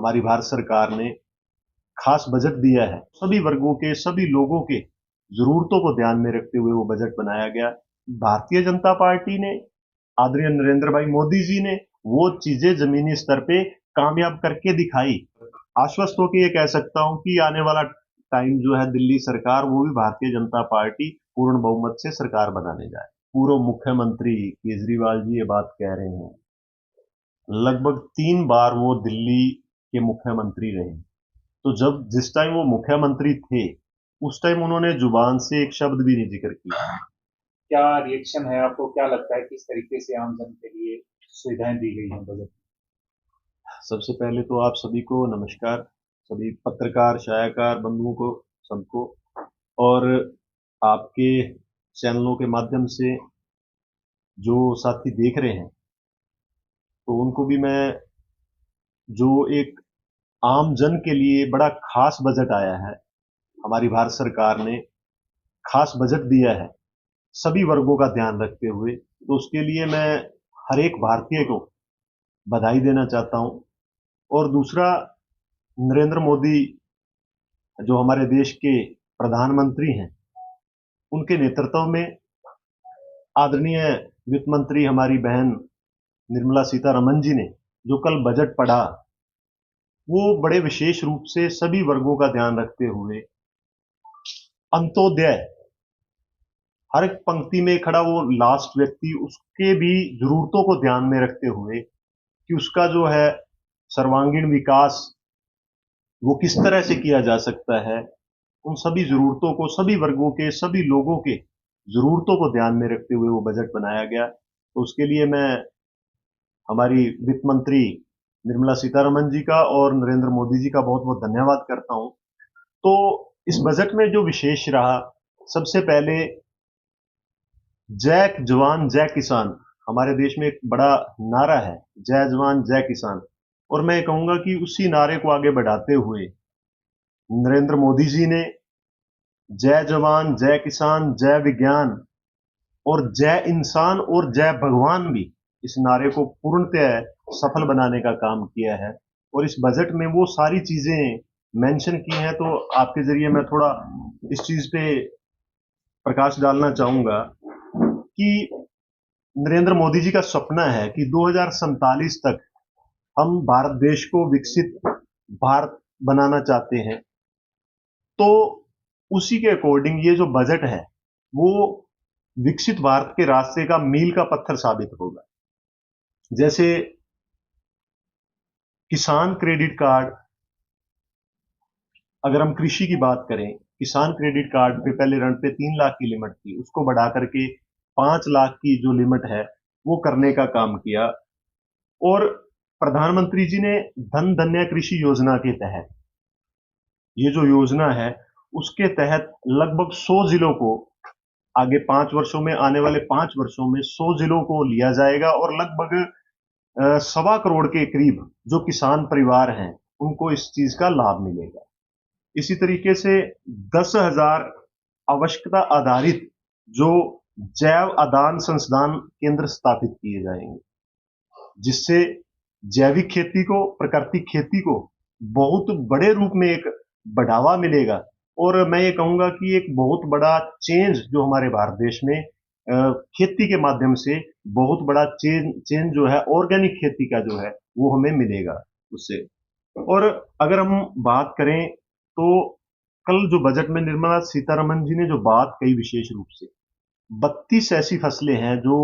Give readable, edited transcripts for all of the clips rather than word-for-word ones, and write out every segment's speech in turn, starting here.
हमारी भारत सरकार ने खास बजट दिया है। सभी वर्गों के, सभी लोगों के जरूरतों को ध्यान में रखते हुए वो बजट बनाया गया। भारतीय जनता पार्टी ने, आदरणीय नरेंद्र भाई मोदी जी ने वो चीजें जमीनी स्तर पे कामयाब करके दिखाई। आश्वस्त होकर ये कह सकता हूं कि आने वाला टाइम जो है, दिल्ली सरकार वो भी भारतीय जनता पार्टी पूर्ण बहुमत से सरकार बनाने जाए। पूर्व मुख्यमंत्री केजरीवाल जी ये बात कह रहे हैं। लगभग 3 बार वो दिल्ली के मुख्यमंत्री रहे। तो जब जिस टाइम वो मुख्यमंत्री थे, उस टाइम उन्होंने जुबान से एक शब्द भी नहीं जिक्र किया। क्या रिएक्शन है? आपको क्या लगता है किस तरीके से आम जन के लिए सुविधाएं दी गई हैं बजट? सबसे पहले तो आप सभी को नमस्कार, सभी पत्रकार, छायाकार बंधुओं को, सबको, और आपके चैनलों के माध्यम से जो साथी देख रहे हैं, तो उनको भी मैं, जो एक आम जन के लिए बड़ा खास बजट आया है, हमारी भारत सरकार ने खास बजट दिया है सभी वर्गों का ध्यान रखते हुए, तो उसके लिए मैं हर एक भारतीय को बधाई देना चाहता हूं। और दूसरा, नरेंद्र मोदी जो हमारे देश के प्रधानमंत्री हैं, उनके नेतृत्व में आदरणीय वित्त मंत्री हमारी बहन निर्मला सीतारमन जी ने जो कल बजट पढ़ा, वो बड़े विशेष रूप से सभी वर्गों का ध्यान रखते हुए अंत्योदय, हर एक पंक्ति में खड़ा वो लास्ट व्यक्ति, उसके भी जरूरतों को ध्यान में रखते हुए कि उसका जो है सर्वांगीण विकास वो किस तरह से किया जा सकता है, उन सभी जरूरतों को, सभी वर्गों के, सभी लोगों के जरूरतों को ध्यान में रखते हुए वो बजट बनाया गया। तो उसके लिए मैं हमारी वित्त मंत्री निर्मला सीतारमन जी का और नरेंद्र मोदी जी का बहुत बहुत धन्यवाद करता हूं। तो इस बजट में जो विशेष रहा, सबसे पहले जय जवान जय किसान, हमारे देश में एक बड़ा नारा है, जय जवान जय किसान। और मैं कहूंगा कि उसी नारे को आगे बढ़ाते हुए नरेंद्र मोदी जी ने जय जवान जय किसान जय विज्ञान और जय इंसान और जय भगवान भी, इस नारे को पूर्णतः सफल बनाने का काम किया है। और इस बजट में वो सारी चीजें मेंशन की हैं, तो आपके जरिए मैं थोड़ा इस चीज पे प्रकाश डालना चाहूंगा कि नरेंद्र मोदी जी का सपना है कि 2047 तक हम भारत देश को विकसित भारत बनाना चाहते हैं। तो उसी के अकॉर्डिंग ये जो बजट है, वो विकसित भारत के रास्ते का मील का पत्थर साबित होगा। जैसे किसान क्रेडिट कार्ड, अगर हम कृषि की बात करें, किसान क्रेडिट कार्ड पे पहले रन पे 3 लाख की लिमिट थी, उसको बढ़ा करके 5 लाख की जो लिमिट है वो करने का काम किया। और प्रधानमंत्री जी ने धन धन्य कृषि योजना के तहत, ये जो योजना है उसके तहत लगभग 100 जिलों को आगे 5 वर्षों में, आने वाले 5 वर्षों में 100 जिलों को लिया जाएगा और लगभग 1.25 करोड़ के करीब जो किसान परिवार हैं उनको इस चीज का लाभ मिलेगा। इसी तरीके से 10,000 आवश्यकता आधारित जो जैव आदान संस्थान केंद्र स्थापित किए जाएंगे, जिससे जैविक खेती को, प्राकृतिक खेती को बहुत बड़े रूप में एक बढ़ावा मिलेगा। और मैं ये कहूंगा कि एक बहुत बड़ा चेंज जो हमारे भारत देश में खेती के माध्यम से बहुत बड़ा चेंज चेंज जो है ऑर्गेनिक खेती का जो है वो हमें मिलेगा उससे। और अगर हम बात करें तो कल जो बजट में निर्मला सीतारमन जी ने जो बात कही, विशेष रूप से 32 ऐसी फसलें हैं जो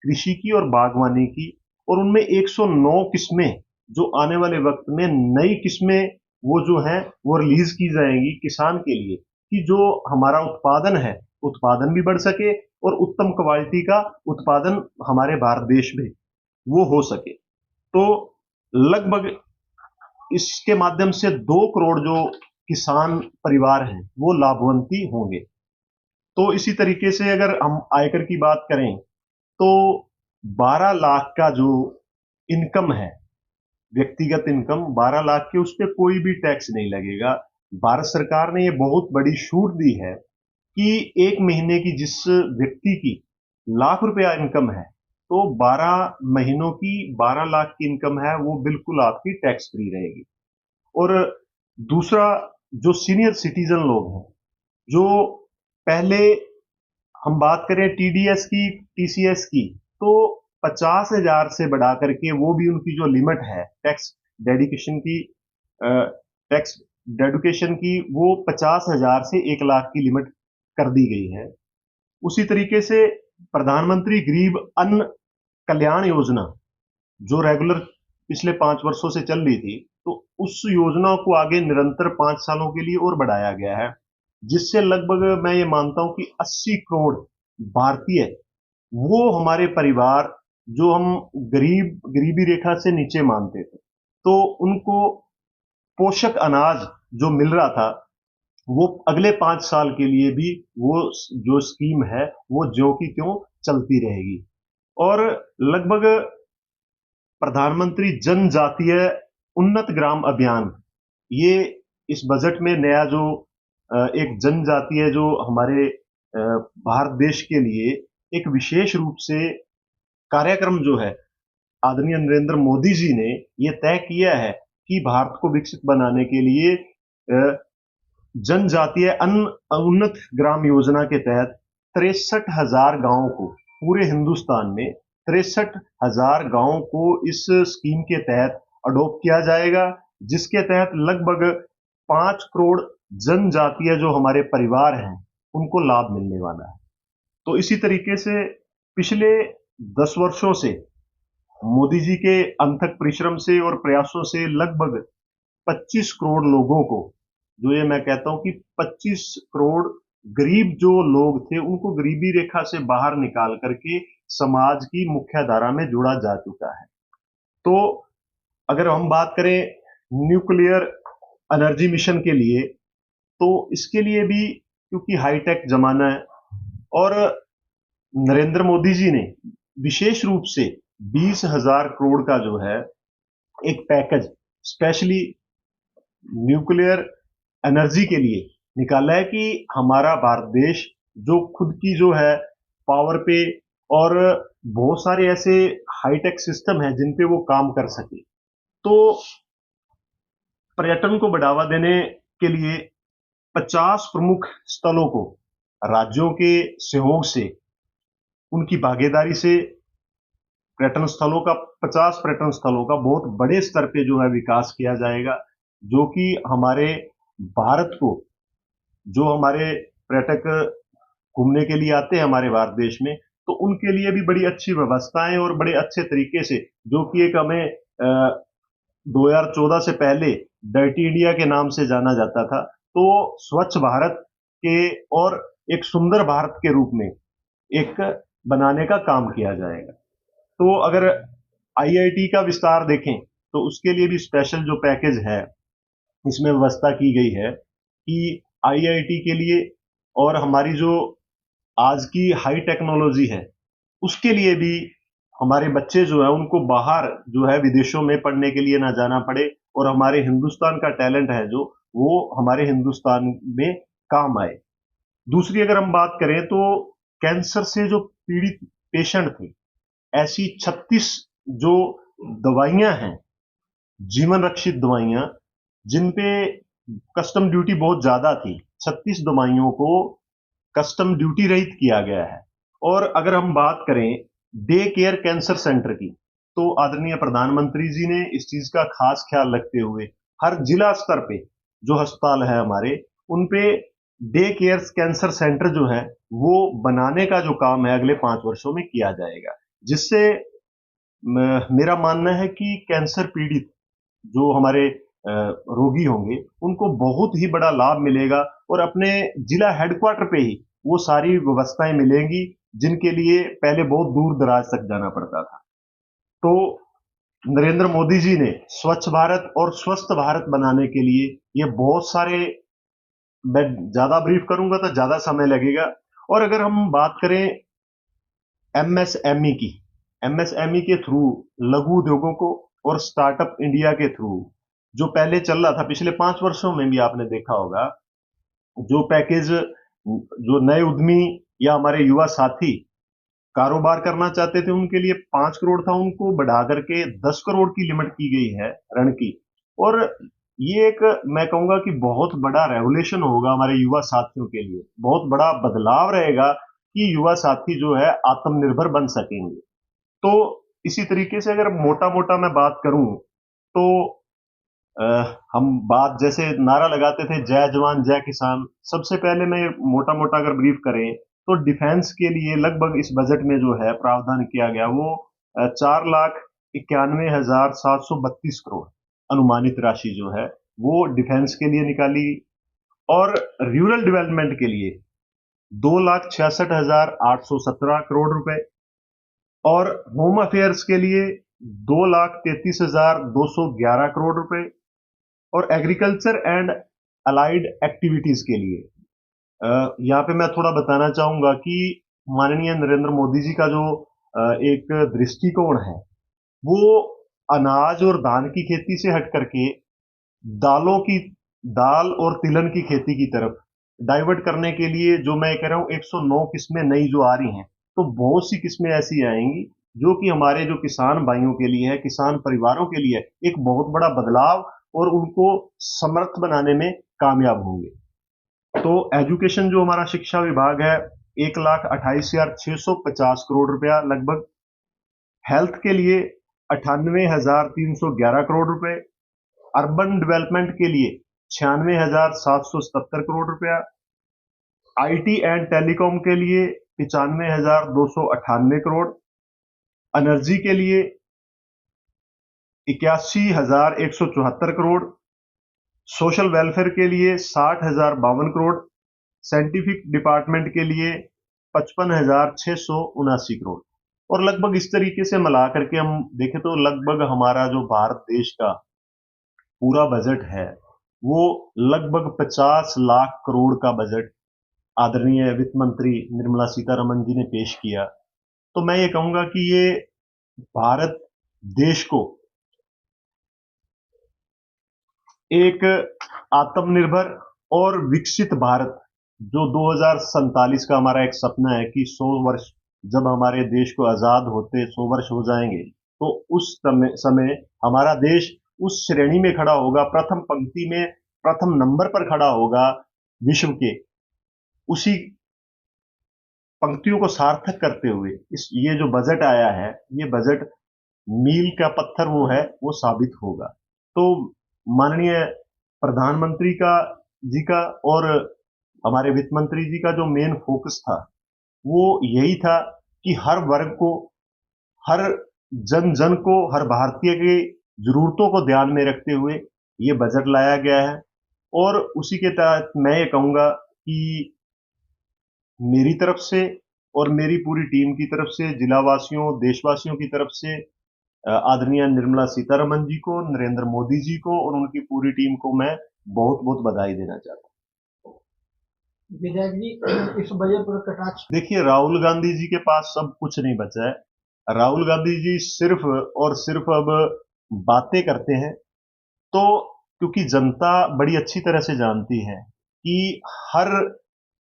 कृषि की और बागवानी की, और उनमें 109 किस्में जो आने वाले वक्त में नई किस्में वो जो है वो रिलीज की जाएंगी किसान के लिए, कि जो हमारा उत्पादन है, उत्पादन भी बढ़ सके और उत्तम क्वालिटी का उत्पादन हमारे भारत देश में वो हो सके। तो लगभग इसके माध्यम से 2 करोड़ जो किसान परिवार हैं वो लाभान्वित होंगे। तो इसी तरीके से अगर हम आयकर की बात करें तो 12 लाख का जो इनकम है, व्यक्तिगत इनकम 12 लाख के, उस पर कोई भी टैक्स नहीं लगेगा। भारत सरकार ने ये बहुत बड़ी छूट दी है कि एक महीने की जिस व्यक्ति की ₹1,00,000 इनकम है, तो 12 महीनों की 12 लाख की इनकम है वो बिल्कुल आपकी टैक्स फ्री रहेगी। और दूसरा, जो सीनियर सिटीजन लोग हैं, जो पहले हम बात करें टीडीएस की, टीसीएस की, तो 50,000 से बढ़ा करके वो भी उनकी जो लिमिट है टैक्स डेडिकेशन की, टैक्स डेडिकेशन की, वो 50,000 से 1 लाख की लिमिट कर दी गई है। उसी तरीके से प्रधानमंत्री गरीब अन्न कल्याण योजना, जो रेगुलर पिछले 5 वर्षों से चल रही थी, तो उस योजना को आगे निरंतर 5 सालों के लिए और बढ़ाया गया है, जिससे लगभग मैं ये मानता हूं कि 80 करोड़ भारतीय, वो हमारे परिवार, जो हम गरीबी रेखा से नीचे मानते थे, तो उनको पोषक अनाज जो मिल रहा था, वो अगले 5 साल के लिए भी वो जो स्कीम है वो ज्यों की त्यों चलती रहेगी। और लगभग प्रधानमंत्री जनजातीय उन्नत ग्राम अभियान, ये इस बजट में नया जो एक जनजातीय जो हमारे भारत देश के लिए एक विशेष रूप से कार्यक्रम जो है, आदरणीय नरेंद्र मोदी जी ने ये तय किया है कि भारत को विकसित बनाने के लिए जनजातीय अन्न उन्नत ग्राम योजना के तहत 63,000 गांवों को, पूरे हिंदुस्तान में 63,000 गांवों को इस स्कीम के तहत अडॉप्ट किया जाएगा, जिसके तहत लगभग 5 करोड़ जनजातीय जो हमारे परिवार हैं उनको लाभ मिलने वाला है। तो इसी तरीके से पिछले 10 वर्षों से मोदी जी के अथक परिश्रम से और प्रयासों से लगभग 25 करोड़ लोगों को, जो ये मैं कहता हूं कि 25 करोड़ गरीब जो लोग थे, उनको गरीबी रेखा से बाहर निकाल करके समाज की मुख्य धारा में जोड़ा जा चुका है। तो अगर हम बात करें न्यूक्लियर एनर्जी मिशन के लिए, तो इसके लिए भी क्योंकि हाईटेक जमाना है, और नरेंद्र मोदी जी ने विशेष रूप से 20,000 करोड़ का जो है एक पैकेज स्पेशली न्यूक्लियर एनर्जी के लिए निकाला है, कि हमारा भारत देश जो खुद की जो है पावर पे और बहुत सारे ऐसे हाईटेक सिस्टम है जिन पे वो काम कर सके। तो पर्यटन को बढ़ावा देने के लिए 50 प्रमुख स्थलों को राज्यों के सहयोग से, उनकी भागीदारी से पर्यटन स्थलों का 50 पर्यटन स्थलों का बहुत बड़े स्तर पे जो है विकास किया जाएगा, जो कि हमारे भारत को, जो हमारे पर्यटक घूमने के लिए आते हैं हमारे भारत देश में, तो उनके लिए भी बड़ी अच्छी व्यवस्थाएं और बड़े अच्छे तरीके से, जो कि एक हमें 2014 से पहले डर्टी इंडिया के नाम से जाना जाता था, तो स्वच्छ भारत के और एक सुंदर भारत के रूप में एक बनाने का काम किया जाएगा। तो अगर आईआईटी का विस्तार देखें, तो उसके लिए भी स्पेशल जो पैकेज है, इसमें व्यवस्था की गई है कि आईआईटी के लिए और हमारी जो आज की हाई टेक्नोलॉजी है, उसके लिए भी हमारे बच्चे जो है उनको बाहर जो है विदेशों में पढ़ने के लिए ना जाना पड़े, और हमारे हिंदुस्तान का टैलेंट है जो, वो हमारे हिंदुस्तान में काम आए। दूसरी अगर हम बात करें, तो कैंसर से जो पीड़ित पेशेंट थे, ऐसी 36 जो दवाइयां हैं, जीवन रक्षित दवाइयां, जिन पे कस्टम ड्यूटी बहुत ज्यादा थी, 36 दवाइयों को कस्टम ड्यूटी रहित किया गया है। और अगर हम बात करें डे केयर कैंसर सेंटर की, तो आदरणीय प्रधानमंत्री जी ने इस चीज का खास ख्याल रखते हुए हर जिला स्तर पे जो अस्पताल है हमारे, उन पे डे केयर कैंसर सेंटर जो है वो बनाने का जो काम है अगले 5 वर्षों में किया जाएगा, जिससे मेरा मानना है कि कैंसर पीड़ित जो हमारे रोगी होंगे उनको बहुत ही बड़ा लाभ मिलेगा, और अपने जिला हेडक्वार्टर पे ही वो सारी व्यवस्थाएं मिलेंगी, जिनके लिए पहले बहुत दूर दराज तक जाना पड़ता था। तो नरेंद्र मोदी जी ने स्वच्छ भारत और स्वस्थ भारत बनाने के लिए ये बहुत सारे, मैं ज्यादा ब्रीफ करूंगा तो ज्यादा समय लगेगा। और अगर हम बात करें एमएसएमई की, एमएसएमई के थ्रू लघु उद्योगों को और स्टार्टअप इंडिया के थ्रू जो पहले चल रहा था, पिछले 5 वर्षों में भी आपने देखा होगा, जो पैकेज जो नए उद्यमी या हमारे युवा साथी कारोबार करना चाहते थे उनके लिए 5 करोड़ था, उनको बढ़ा करके 10 करोड़ की लिमिट की गई है ऋण की। और ये एक, मैं कहूंगा कि बहुत बड़ा रेवोल्यूशन होगा हमारे युवा साथियों के लिए, बहुत बड़ा बदलाव रहेगा कि युवा साथी जो है आत्मनिर्भर बन सकेंगे। तो इसी तरीके से अगर मोटा मोटा मैं बात करूं तो अ, हम बात जैसे नारा लगाते थे जय जवान जय किसान, सबसे पहले मैं मोटा मोटा अगर ब्रीफ करें तो डिफेंस के लिए लगभग इस बजट में जो है प्रावधान किया गया वो 4,91,732 करोड़ अनुमानित राशि जो है वो डिफेंस के लिए निकाली। और रूरल डेवलपमेंट के लिए 2,66,817 करोड़ रुपए, और होम अफेयर्स के लिए 2,33,211 करोड़ रुपए, और एग्रीकल्चर एंड अलाइड एक्टिविटीज के लिए यहाँ पे मैं थोड़ा बताना चाहूंगा कि माननीय नरेंद्र मोदी जी का जो एक दृष्टिकोण है वो अनाज और धान की खेती से हट करके दालों की दाल और तिलहन की खेती की तरफ डाइवर्ट करने के लिए, जो मैं कह रहा हूँ 109 किस्में नई जो आ रही हैं, तो बहुत सी किस्में ऐसी आएंगी जो कि हमारे जो किसान भाइयों के लिए है, किसान परिवारों के लिए एक बहुत बड़ा बदलाव और उनको समर्थ बनाने में कामयाब होंगे। तो एजुकेशन जो हमारा शिक्षा विभाग है 1,28,650 करोड़ रुपया लगभग, हेल्थ के लिए 98,311 करोड़ रुपए, अर्बन डेवलपमेंट के लिए 96,777 करोड़ रुपया, आईटी एंड टेलीकॉम के लिए 95,298 करोड़, एनर्जी के लिए 81,174 करोड़, सोशल वेलफेयर के लिए 60,052 करोड़, साइंटिफिक डिपार्टमेंट के लिए 55,679 करोड़। और लगभग इस तरीके से मिला करके हम देखें तो लगभग हमारा जो भारत देश का पूरा बजट है वो लगभग 50 लाख करोड़ का बजट आदरणीय वित्त मंत्री निर्मला सीतारमन जी ने पेश किया। तो मैं ये कहूंगा कि ये भारत देश को एक आत्मनिर्भर और विकसित भारत, जो 2047 का हमारा एक सपना है कि 100 वर्ष जब हमारे देश को आजाद होते 100 वर्ष हो जाएंगे, तो उस समय हमारा देश उस श्रेणी में खड़ा होगा, प्रथम पंक्ति में प्रथम नंबर पर खड़ा होगा विश्व के। उसी पंक्तियों को सार्थक करते हुए इस ये जो बजट आया है, ये बजट मील का पत्थर वो है, वो साबित होगा। तो माननीय प्रधानमंत्री का जी का और हमारे वित्त मंत्री जी का जो मेन फोकस था वो यही था कि हर वर्ग को, हर जन जन को, हर भारतीय की जरूरतों को ध्यान में रखते हुए ये बजट लाया गया है। और उसी के तहत मैं ये कहूंगा कि मेरी तरफ से और मेरी पूरी टीम की तरफ से, जिलावासियों देशवासियों की तरफ से आदरणीय निर्मला सीतारमन जी को, नरेंद्र मोदी जी को और उनकी पूरी टीम को मैं बहुत बहुत बधाई देना चाहता हूँ। विधायक जी, इस बजट पर कटाक्ष देखिए, राहुल गांधी जी के पास सब कुछ नहीं बचा है। राहुल गांधी जी सिर्फ और सिर्फ अब बातें करते हैं। तो क्योंकि जनता बड़ी अच्छी तरह से जानती है कि हर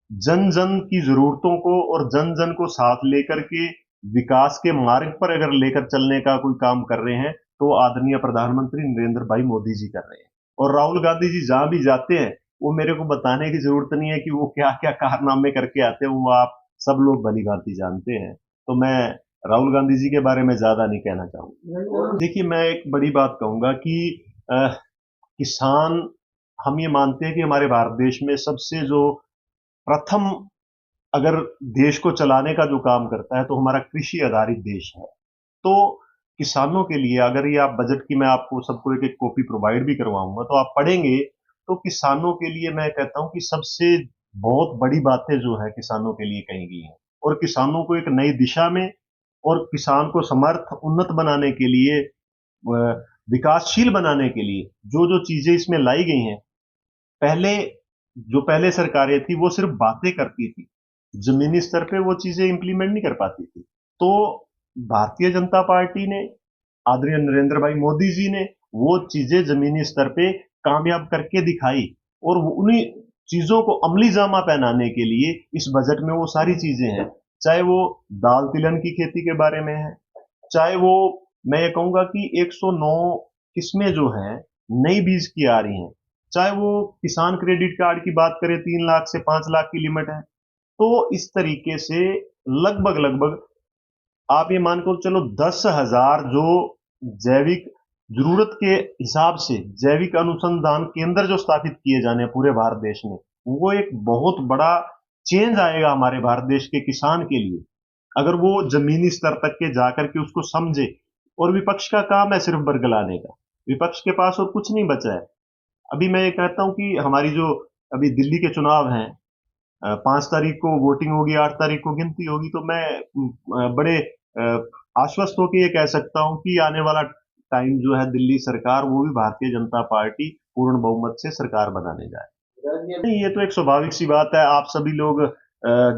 जन जन की जरूरतों को और जन जन को साथ लेकर के विकास के मार्ग पर अगर लेकर चलने का कोई काम कर रहे हैं तो आदरणीय प्रधानमंत्री नरेंद्र भाई मोदी जी कर रहे हैं। और राहुल गांधी जी जहां भी जाते हैं वो मेरे को बताने की जरूरत नहीं है कि वो क्या क्या कारनामे करके आते हैं, वो आप सब लोग भली भांति जानते हैं। तो मैं राहुल गांधी जी के बारे में ज्यादा नहीं कहना चाहूंगा। देखिए, मैं एक बड़ी बात कहूंगा कि किसान, हम ये मानते हैं कि हमारे भारत देश में सबसे जो प्रथम अगर देश को चलाने का जो काम करता है तो हमारा कृषि आधारित देश है। तो किसानों के लिए अगर ये आप बजट की, मैं आपको सबको एक एक कॉपी प्रोवाइड भी करवाऊंगा तो आप पढ़ेंगे, तो किसानों के लिए मैं कहता हूं कि सबसे बहुत बड़ी बातें जो है किसानों के लिए कही गई हैं, और किसानों को एक नई दिशा में और किसान को समर्थ उन्नत बनाने के लिए, विकासशील बनाने के लिए जो जो चीजें इसमें लाई गई हैं, पहले जो पहले सरकारें थी वो सिर्फ बातें करती थी, जमीनी स्तर पे वो चीजें इंप्लीमेंट नहीं कर पाती थी। तो भारतीय जनता पार्टी ने, आदरणीय नरेंद्र भाई मोदी जी ने वो चीजें जमीनी स्तर पे कामयाब करके दिखाई, और उन्हीं चीजों को अमली जामा पहनाने के लिए इस बजट में वो सारी चीजें हैं। चाहे वो दाल तिलहन की खेती के बारे में है, चाहे वो, मैं ये कहूंगा कि 109 किस्में जो हैं नई बीज की आ रही हैं, चाहे वो किसान क्रेडिट कार्ड की बात करें 3 लाख से 5 लाख की लिमिट है। तो इस तरीके से लगभग लगभग आप ये मान कर चलो 10,000 जो जैविक जरूरत के हिसाब से जैविक अनुसंधान केंद्र जो स्थापित किए जाने हैं पूरे भारत देश में, वो एक बहुत बड़ा चेंज आएगा हमारे भारत देश के किसान के लिए, अगर वो जमीनी स्तर तक के जाकर के उसको समझे। और विपक्ष का काम है सिर्फ बरगलाने का, विपक्ष के पास और कुछ नहीं बचा है। अभी मैं ये कहता हूं कि हमारी जो अभी दिल्ली के चुनाव हैं, 5 तारीख को वोटिंग होगी, 8 तारीख को गिनती होगी, तो मैं बड़े आश्वस्त होकर ये कह सकता हूं कि आने वाला टाइम जो है दिल्ली सरकार वो भी भारतीय जनता पार्टी पूर्ण बहुमत से सरकार बनाने जाए। नहीं, ये तो एक स्वाभाविक सी बात है। आप सभी लोग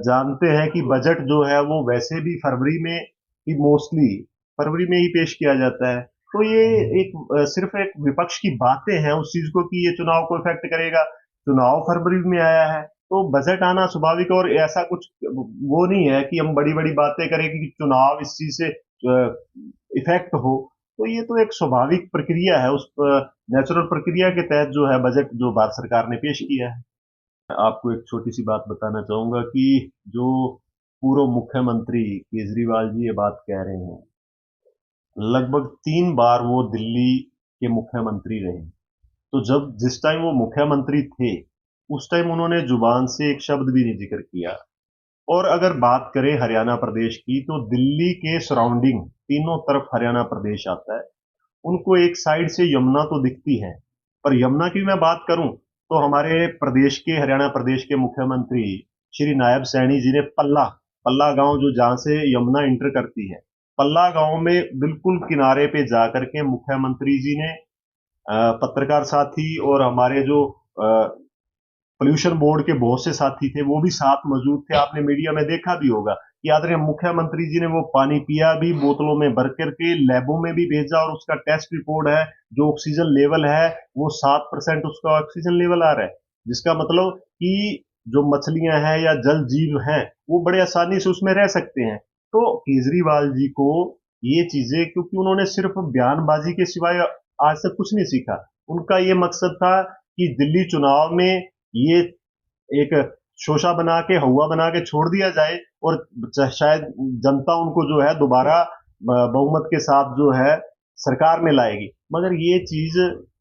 जानते हैं कि बजट जो है वो वैसे भी फरवरी में ही, मोस्टली फरवरी में ही पेश किया जाता है। तो ये एक सिर्फ एक विपक्ष की बातें हैं उस चीज को कि ये चुनाव को इफेक्ट करेगा। चुनाव फरवरी में आया है तो बजट आना स्वाभाविक, और ऐसा कुछ वो नहीं है कि हम बड़ी बड़ी बातें करें कि चुनाव इस चीज से इफेक्ट हो। तो ये तो एक स्वाभाविक प्रक्रिया है, उस नेचुरल प्रक्रिया के तहत जो है बजट जो भारत सरकार ने पेश किया है। आपको एक छोटी सी बात बताना चाहूंगा कि जो पूर्व मुख्यमंत्री केजरीवाल जी ये बात कह रहे हैं, लगभग 3 बार वो दिल्ली के मुख्यमंत्री रहे। तो जब जिस टाइम वो मुख्यमंत्री थे उस टाइम उन्होंने जुबान से एक शब्द भी नहीं जिक्र किया। और अगर बात करें हरियाणा प्रदेश की, तो दिल्ली के सराउंडिंग तीनों तरफ हरियाणा प्रदेश आता है। उनको एक साइड से यमुना तो दिखती है, पर यमुना की मैं बात करूं तो हमारे प्रदेश के, हरियाणा प्रदेश के मुख्यमंत्री श्री नायब सैनी जी ने पल्ला पल्ला गांव जो जहां से यमुना इंटर करती है, पल्ला गांव में बिल्कुल किनारे पे जाकर के मुख्यमंत्री जी ने पत्रकार साथी और हमारे जो पोल्यूशन बोर्ड के बहुत से साथी थे वो भी साथ मौजूद थे। आपने मीडिया में देखा भी होगा कि आदरणीय मुख्यमंत्री जी ने वो पानी पिया भी, बोतलों में भर करके लैबों में भी भेजा, और उसका टेस्ट रिपोर्ट है, जो ऑक्सीजन लेवल है वो 7% उसका ऑक्सीजन लेवल आ रहा है, जिसका मतलब कि जो मछलियां हैं या जल जीव हैं वो बड़े आसानी से उसमें रह सकते हैं। तो केजरीवाल जी को ये चीजें, क्योंकि उन्होंने सिर्फ बयानबाजी के सिवाय आज तक कुछ नहीं सीखा, उनका ये मकसद था कि दिल्ली चुनाव में ये एक शोशा बना के, हवा बना के छोड़ दिया जाए, और शायद जनता उनको जो है दोबारा बहुमत के साथ जो है सरकार में लाएगी। मगर ये चीज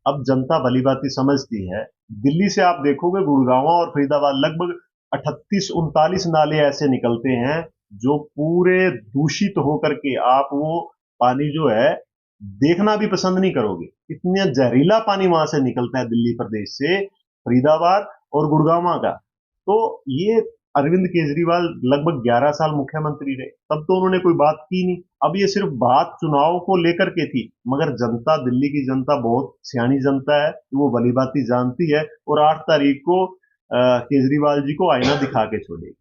अब जनता भली भांति समझती है। दिल्ली से आप देखोगे गुड़गांव और फरीदाबाद लगभग 38-39 नाले ऐसे निकलते हैं जो पूरे दूषित होकर के आप वो पानी जो है देखना भी पसंद नहीं करोगे। इतना जहरीला पानी वहां से निकलता है दिल्ली प्रदेश से, फरीदाबाद और गुड़गांव का। तो ये अरविंद केजरीवाल लगभग 11 साल मुख्यमंत्री रहे, तब तो उन्होंने कोई बात की नहीं। अब ये सिर्फ बात चुनाव को लेकर के थी, मगर जनता, दिल्ली की जनता बहुत सियानी जनता है, वो भली भांति जानती है, और 8 तारीख को केजरीवाल जी को आईना दिखा के छोड़ेगी।